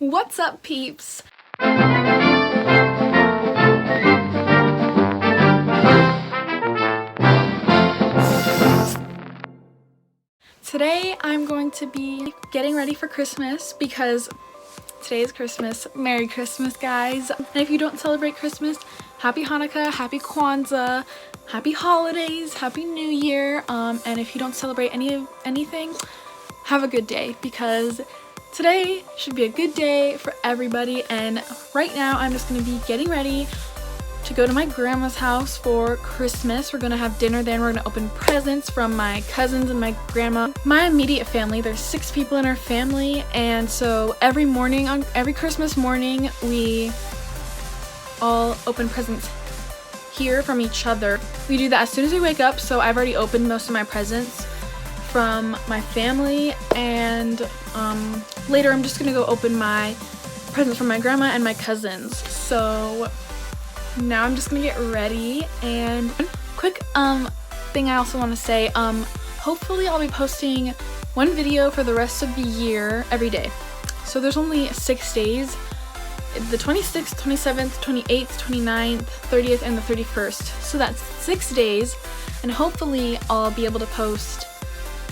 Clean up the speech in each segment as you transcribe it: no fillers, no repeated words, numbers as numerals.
What's up, peeps? Today I'm going to be getting ready for Christmas because today is Christmas. Merry Christmas, guys. And if you don't celebrate Christmas, Happy Hanukkah, Happy Kwanzaa, Happy Holidays, Happy New Year. And if you don't celebrate anything, have a good day because today should be a good day for everybody. And right now I'm just going to be getting ready to go to my grandma's house for Christmas. We're gonna have dinner there and we're gonna open presents from my cousins and my grandma. My immediate family, there's 6 people in our family, and so every Christmas morning we all open presents here from each other. We do that as soon as we wake up, so I've already opened most of my presents from my family, and later I'm just gonna go open my presents from my grandma and my cousins. So now I'm just gonna get ready. And quick thing I also want to say, hopefully I'll be posting one video for the rest of the year every day. So there's only 6 days, the 26th, 27th, 28th, 29th, 30th, and the 31st. So that's 6 days, and hopefully I'll be able to post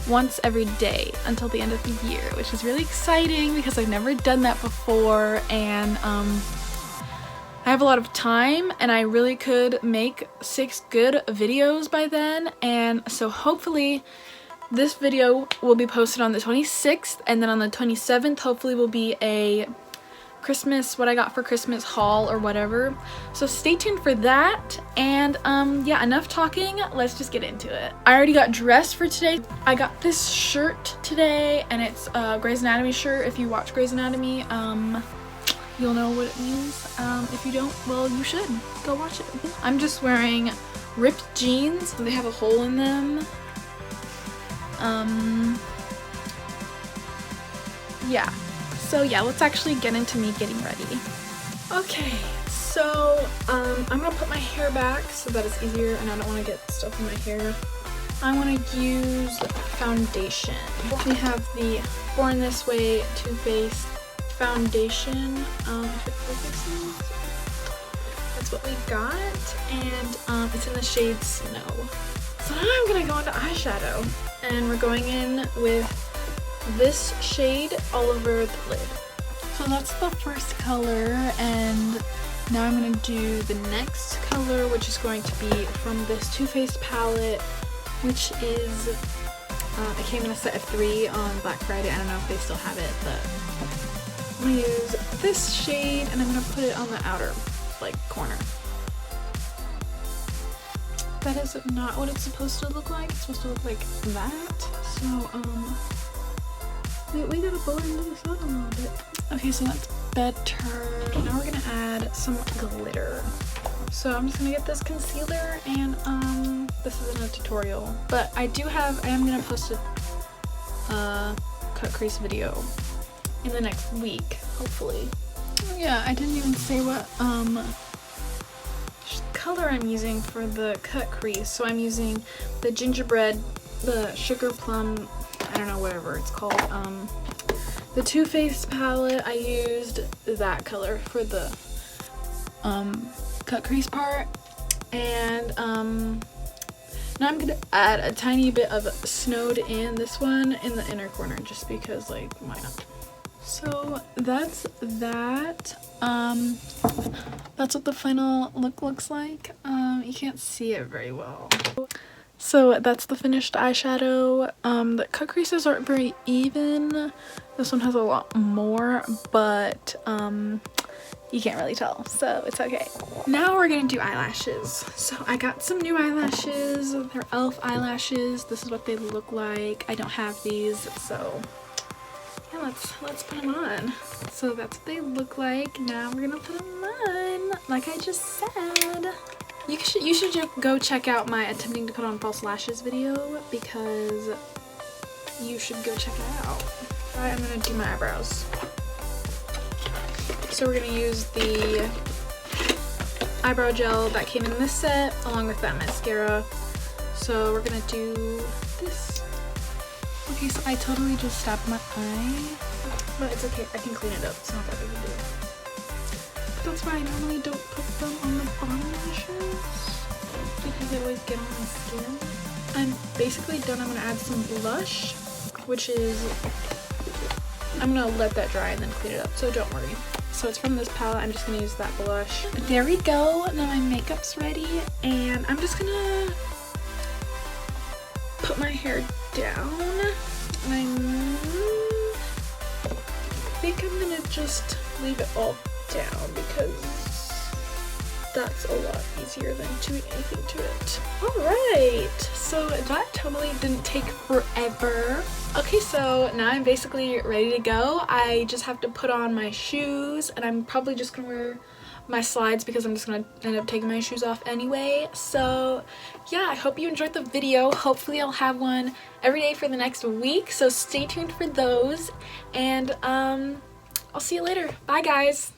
once every day until the end of the year, which is really exciting because I've never done that before, and I have a lot of time and I really could make 6 good videos by then. And so hopefully this video will be posted on the 26th, and then on the 27th hopefully will be a Christmas, what I got for Christmas haul or whatever. So stay tuned for that. And yeah, enough talking, let's just get into it. I already got dressed for today. I got this shirt today, and it's a Grey's Anatomy shirt. If you watch Grey's Anatomy, you'll know what it means. If you don't, well, you should go watch it. I'm just wearing ripped jeans. They have a hole in them. Yeah. So yeah, let's actually get into me getting ready. Okay, so I'm gonna put my hair back so that it's easier and I don't want to get stuff in my hair. I want to use foundation. We have the Born This Way Too Faced foundation. If it focuses, that's what we got, and it's in the shade Snow. So now I'm gonna go into eyeshadow, and we're going in with this shade all over the lid. So that's the first color, and now I'm gonna do the next color, which is going to be from this Too Faced palette, which is it came in a set of 3 on Black Friday. I don't know if they still have it, but I'm gonna use this shade and I'm gonna put it on the outer corner. That is not what it's supposed to look like. It's supposed to look like that. So we gotta blend this out a little bit. Okay, so that's better. Now we're gonna add some glitter. So I'm just gonna get this concealer, and this isn't a tutorial, but I am gonna post a cut crease video in the next week, hopefully. Oh yeah, I didn't even say what color I'm using for the cut crease. So I'm using the gingerbread, the sugar plum, I don't know, whatever it's called. The Too Faced palette, I used that color for the cut crease part. And now I'm gonna add a tiny bit of Snowed In, this one in the inner corner, just because why not? So that's that. That's what the final look looks like. You can't see it very well. So that's the finished eyeshadow. The cut creases aren't very even. This one has a lot more, but you can't really tell, so it's okay. Now we're gonna do eyelashes. So I got some new eyelashes. They're e.l.f. eyelashes. This is what they look like. I don't have these, so yeah, let's put them on. So that's what they look like. Now we're gonna put them on, like I just said. You should go check out my attempting to put on false lashes video, because you should go check it out. Alright, I'm gonna do my eyebrows. So we're gonna use the eyebrow gel that came in this set along with that mascara. So we're gonna do this. Okay, so I totally just stabbed my eye, but it's okay, I can clean it up, it's not that big That's why I normally don't put them on the bottom of the shoes, because they always get on my skin. I'm basically done. I'm gonna add some blush, which is, I'm gonna let that dry and then clean it up, so don't worry. So it's from this palette. I'm just gonna use that blush. There we go. Now my makeup's ready, and I'm just gonna put my hair down. And I think I'm gonna just leave it all down because that's a lot easier than doing anything to it. Alright, so that totally didn't take forever. Okay, so now I'm basically ready to go. I just have to put on my shoes, and I'm probably just gonna wear my slides because I'm just gonna end up taking my shoes off anyway. So yeah, I hope you enjoyed the video. Hopefully I'll have one every day for the next week, so stay tuned for those, and I'll see you later. Bye guys.